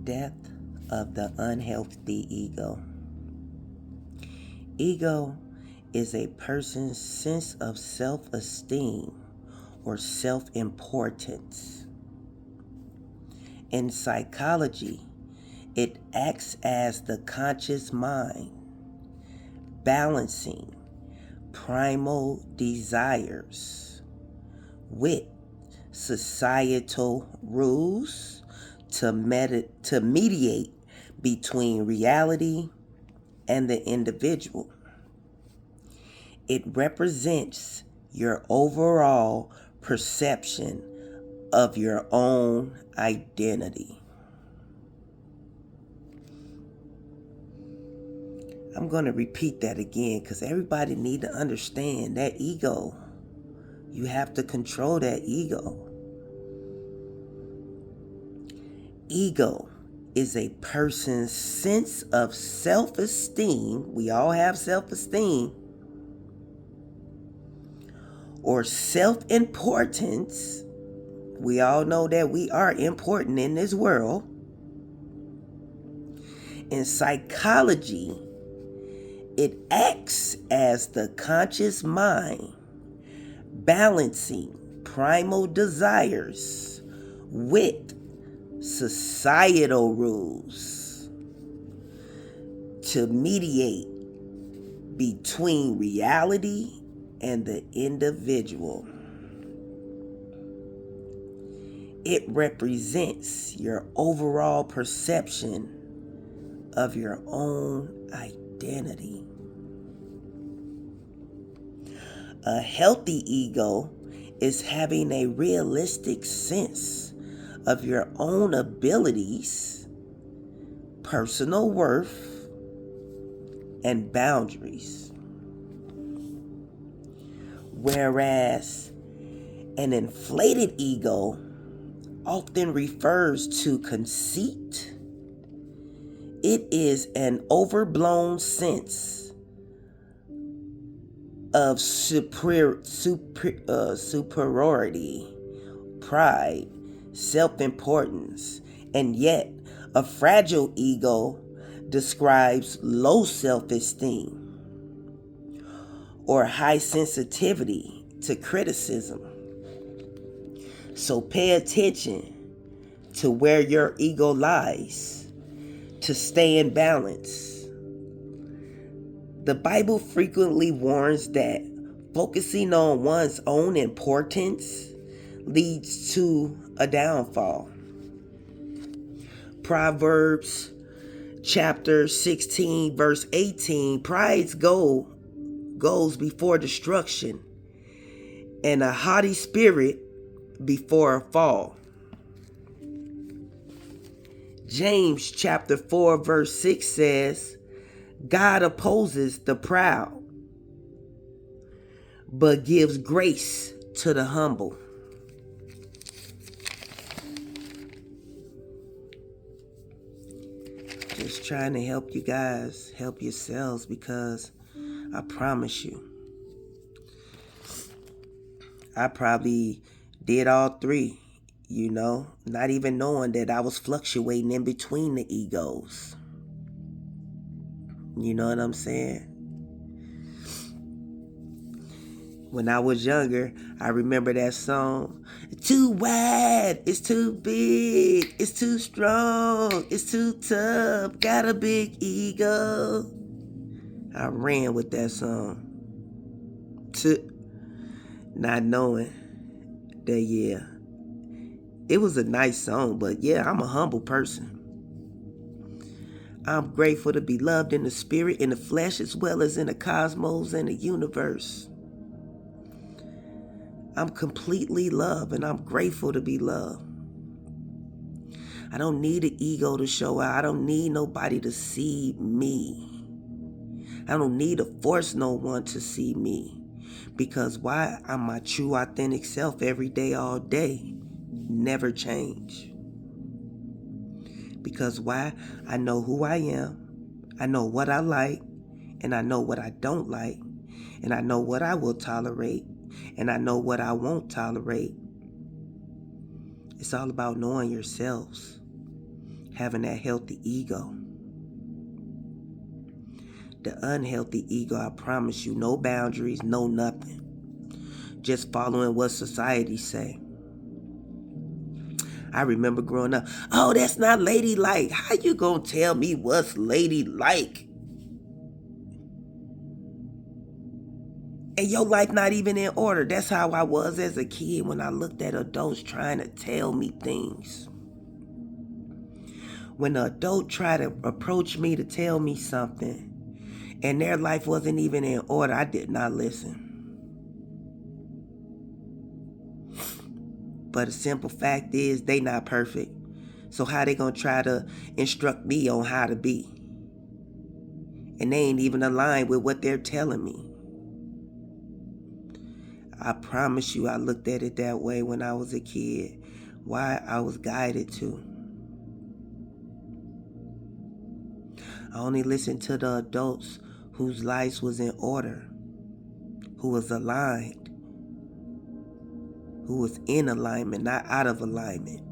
Death of the unhealthy ego. Ego is a person's sense of self-esteem or self-importance. In psychology, it acts as the conscious mind, balancing primal desires with societal rules to mediate between reality and the individual. It represents your overall perception of your own identity. I'm going to repeat that again because everybody need to understand that ego. You have to control that ego. Ego is a person's sense of self-esteem. We all have self-esteem. Or self-importance. We all know that we are important in this world. In psychology, it acts as the conscious mind, balancing primal desires with societal rules to mediate between reality and the individual. It represents your overall perception of your own identity. A healthy ego is having a realistic sense of your own abilities, personal worth, and boundaries. Whereas an inflated ego often refers to conceit. It is an overblown sense of superiority, pride, self-importance, and yet a fragile ego describes low self-esteem or high sensitivity to criticism. So pay attention to where your ego lies to stay in balance. The Bible frequently warns that focusing on one's own importance leads to a downfall. Proverbs chapter 16 verse 18, pride's goes before destruction, and a haughty spirit before a fall. James chapter 4 verse 6 says, God opposes the proud, but gives grace to the humble. Just trying to help you guys help yourselves, because I promise you, I probably did all three, not even knowing that I was fluctuating in between the egos. You know what I'm saying? When I was younger, I remember that song, too wide, it's too big, it's too strong, it's too tough, got a big ego. I ran with that song, not knowing that, yeah, it was a nice song, but yeah, I'm a humble person. I'm grateful to be loved in the spirit, in the flesh, as well as in the cosmos and the universe. I'm completely loved, and I'm grateful to be loved. I don't need an ego to show out. I don't need nobody to see me. I don't need to force no one to see me. Because why? I'm my true, authentic self every day, all day. Never change. Because why? I know who I am. I know what I like, and I know what I don't like, and I know what I will tolerate, and I know what I won't tolerate. It's all about knowing yourselves. having that healthy ego. The unhealthy ego, I promise you, no boundaries, no nothing. Just following what society say. I remember growing up, oh, that's not ladylike. How you gonna tell me what's ladylike? And your life not even in order. That's how I was as a kid when I looked at adults trying to tell me things. When an adult tried to approach me to tell me something and their life wasn't even in order, I did not listen. But the simple fact is they not perfect. So how they gonna try to instruct me on how to be? And they ain't even aligned with what they're telling me. I promise you I looked at it that way when I was a kid. Why I was guided to. I only listened to the adults whose lives was in order, who was aligned, who was in alignment, not out of alignment.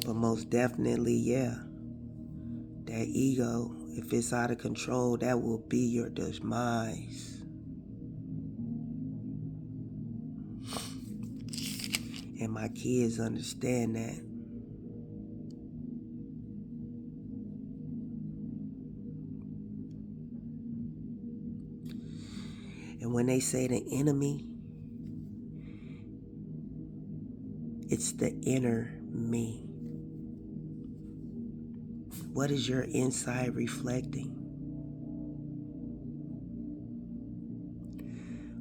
But most definitely, yeah, that ego, if it's out of control, that will be your demise. And my kids understand that. And when they say the enemy, it's the inner me. What is your inside reflecting?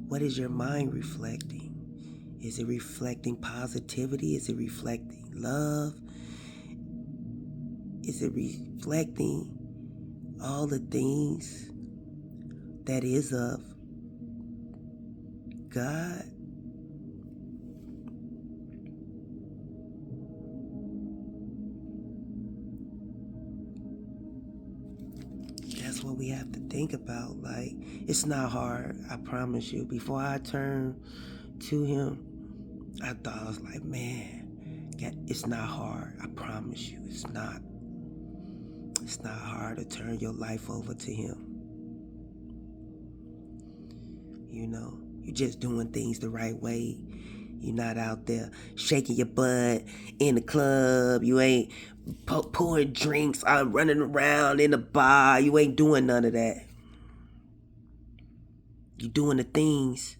What is your mind reflecting? Is it reflecting positivity? Is it reflecting love? Is it reflecting all the things that is of God? That's what we have to think about. Like, it's not hard, I promise you. Before I turned to him, I thought, I was like, man, it's not hard. I promise you, it's not. It's not hard to turn your life over to him. You know, you're just doing things the right way. You're not out there shaking your butt in the club. You ain't pouring drinks, running around in the bar. You ain't doing none of that. You're doing the things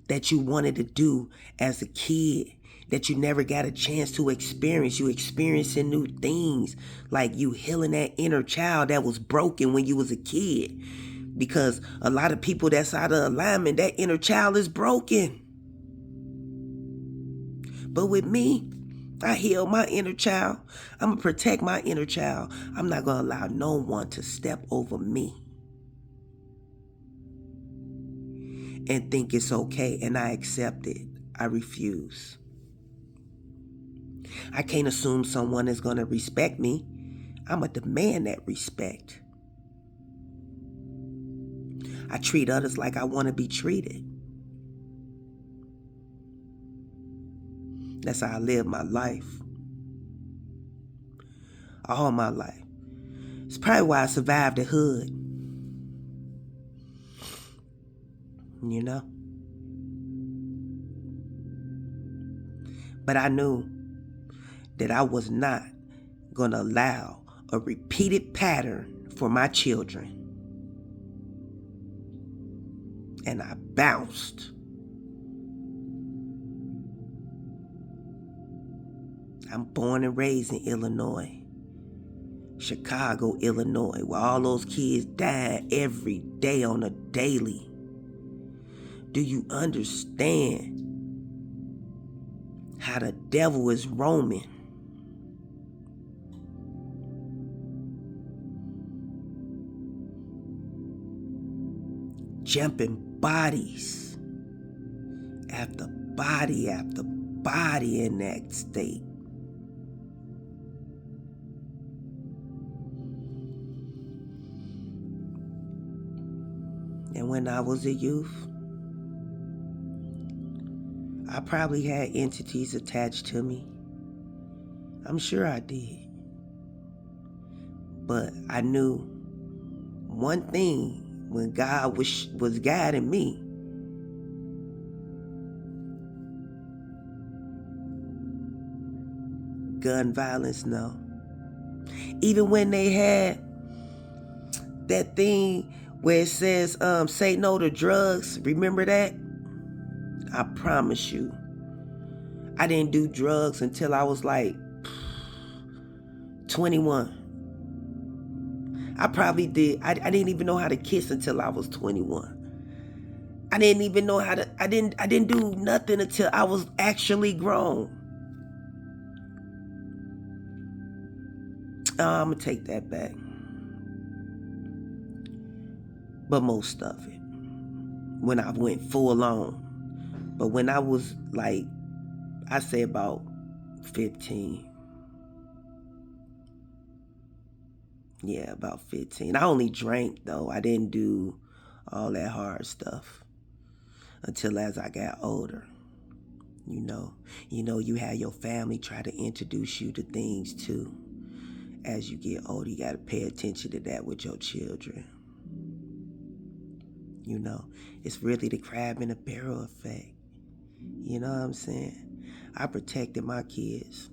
that you wanted to do as a kid that you never got a chance to experience. You experiencing new things, like you healing that inner child that was broken when you was a kid. Because a lot of people that's out of alignment, that inner child is broken. But with me, I heal my inner child. I'm going to protect my inner child. I'm not going to allow no one to step over me and think it's okay, and I accept it. I refuse. I can't assume someone is going to respect me. I'm going to demand that respect. I treat others like I want to be treated. That's how I live my life. All my life. It's probably why I survived the hood. You know? But I knew that I was not going to allow a repeated pattern for my children. And I bounced. I'm born and raised in Illinois. Chicago, Illinois, where all those kids die every day on a daily. Do you understand how the devil is roaming? Jumping bodies after body in that state. And when I was a youth, I probably had entities attached to me. I'm sure I did. But I knew one thing when God was guiding me. Gun violence, no. Even when they had that thing where it says, say no to drugs, remember that? I promise you, I didn't do drugs until I was like 21. I probably did. I didn't even know how to kiss until I was 21. I didn't even know how to, I didn't do nothing until I was actually grown. I'm going to take that back. But most of it, when I went full on. But when I was like, I say about 15. Yeah, about 15. I only drank though. I didn't do all that hard stuff until as I got older. You know, you have your family try to introduce you to things too. As you get older, you got to pay attention to that with your children. You know, it's really the crab in the barrel effect. You know what I'm saying? I protected my kids.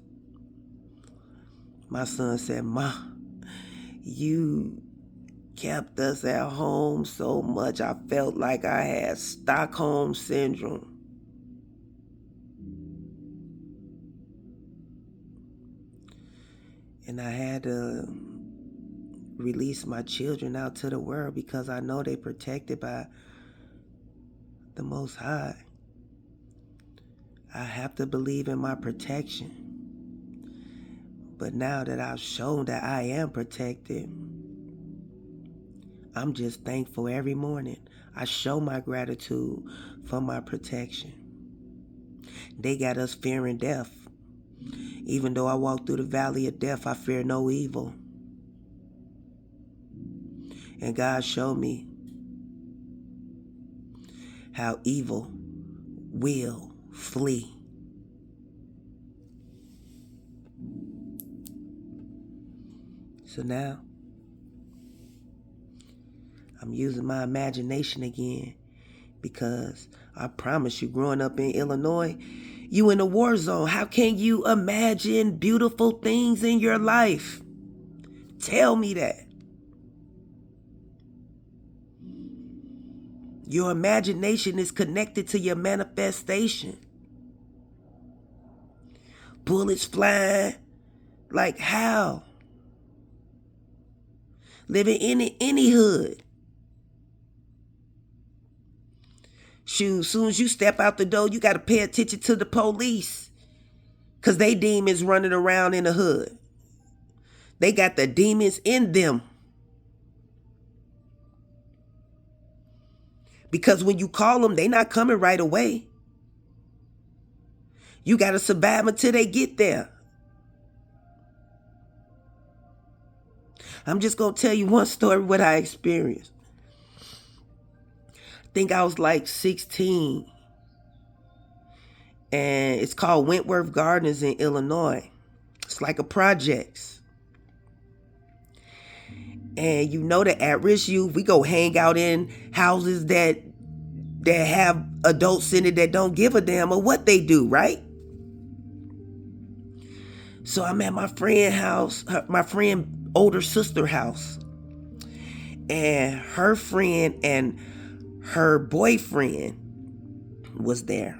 My son said, "Ma, you kept us at home so much, I felt like I had Stockholm Syndrome." And I had to release my children out to the world because I know they're protected by the Most High. I have to believe in my protection. But now that I've shown that I am protected, I'm just thankful every morning. I show my gratitude for my protection. They got us fearing death. Even though I walk through the valley of death, I fear no evil. And God showed me how evil will flee. So now, I'm using my imagination again because I promise you, growing up in Illinois, you in a war zone. How can you imagine beautiful things in your life? Tell me that. Your imagination is connected to your manifestation. Bullets flying. Like how? Living in any hood. Shoot, as soon as you step out the door, you got to pay attention to the police. Because they demons running around in the hood. They got the demons in them. Because when you call them, they not coming right away. You got to survive until they get there. I'm just going to tell you one story what I experienced. I think I was like 16. And it's called Wentworth Gardens in Illinois. It's like a projects. And you know the at-risk youth, we go hang out in houses that have adults in it that don't give a damn of what they do, right? So I'm at my friend's house, my friend older sister house. And her friend and her boyfriend was there.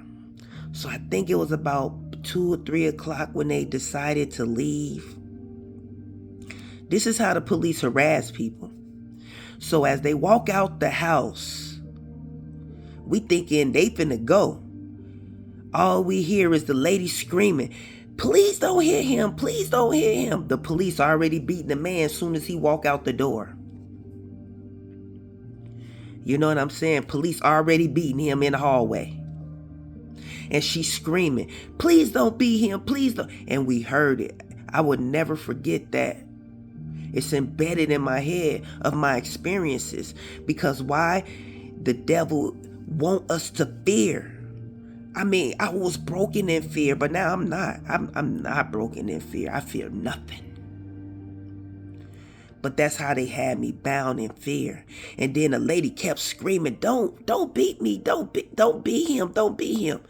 So I think it was about 2 or 3 o'clock when they decided to leave. This is how the police harass people. So as they walk out the house, we thinking they finna go. All we hear is the lady screaming, "Please don't hit him, please don't hit him." The police already beating the man as soon as he walk out the door. You know what I'm saying? Police already beating him in the hallway. And she's screaming, "Please don't beat him, please don't." And we heard it. I would never forget that. It's embedded in my head of my experiences. Because why? The devil want us to fear. I mean, I was broken in fear, but now I'm not. I'm not broken in fear. I fear nothing. But that's how they had me bound in fear. And then a lady kept screaming, don't beat me. Don't be him. Don't be him.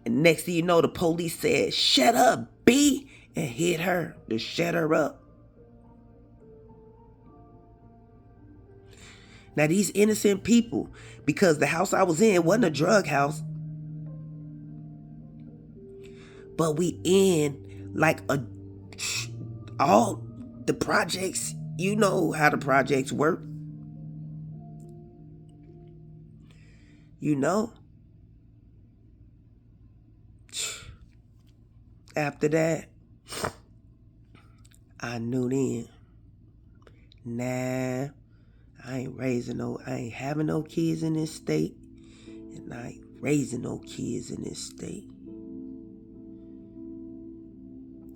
And next thing you know, the police said, shut up, B, and hit her to shut her up. Now these innocent people, because the house I was in wasn't a drug house, but we in like all the projects. You know how the projects work. You know. After that, I knew then, nah, I ain't having no kids in this state, and I ain't raising no kids in this state.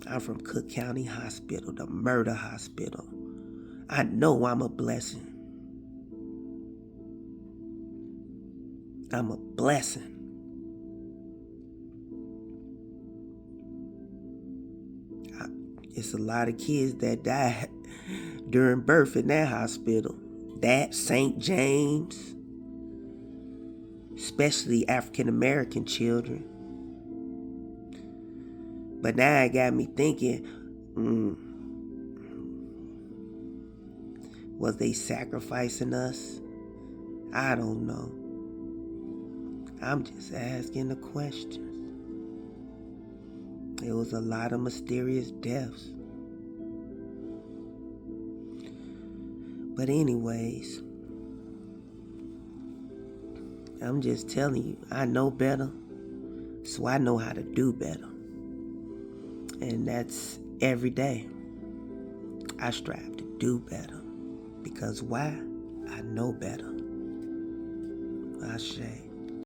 I'm from Cook County Hospital, the murder hospital. I know I'm a blessing. I'm a blessing. It's a lot of kids that died during birth in that hospital. That, St. James, especially African American children. But now it got me thinking, was they sacrificing us? I don't know. I'm just asking the questions. There was a lot of mysterious deaths. But anyways, I'm just telling you, I know better, so I know how to do better. And that's every day. I strive to do better. Because why? I know better. Ashe.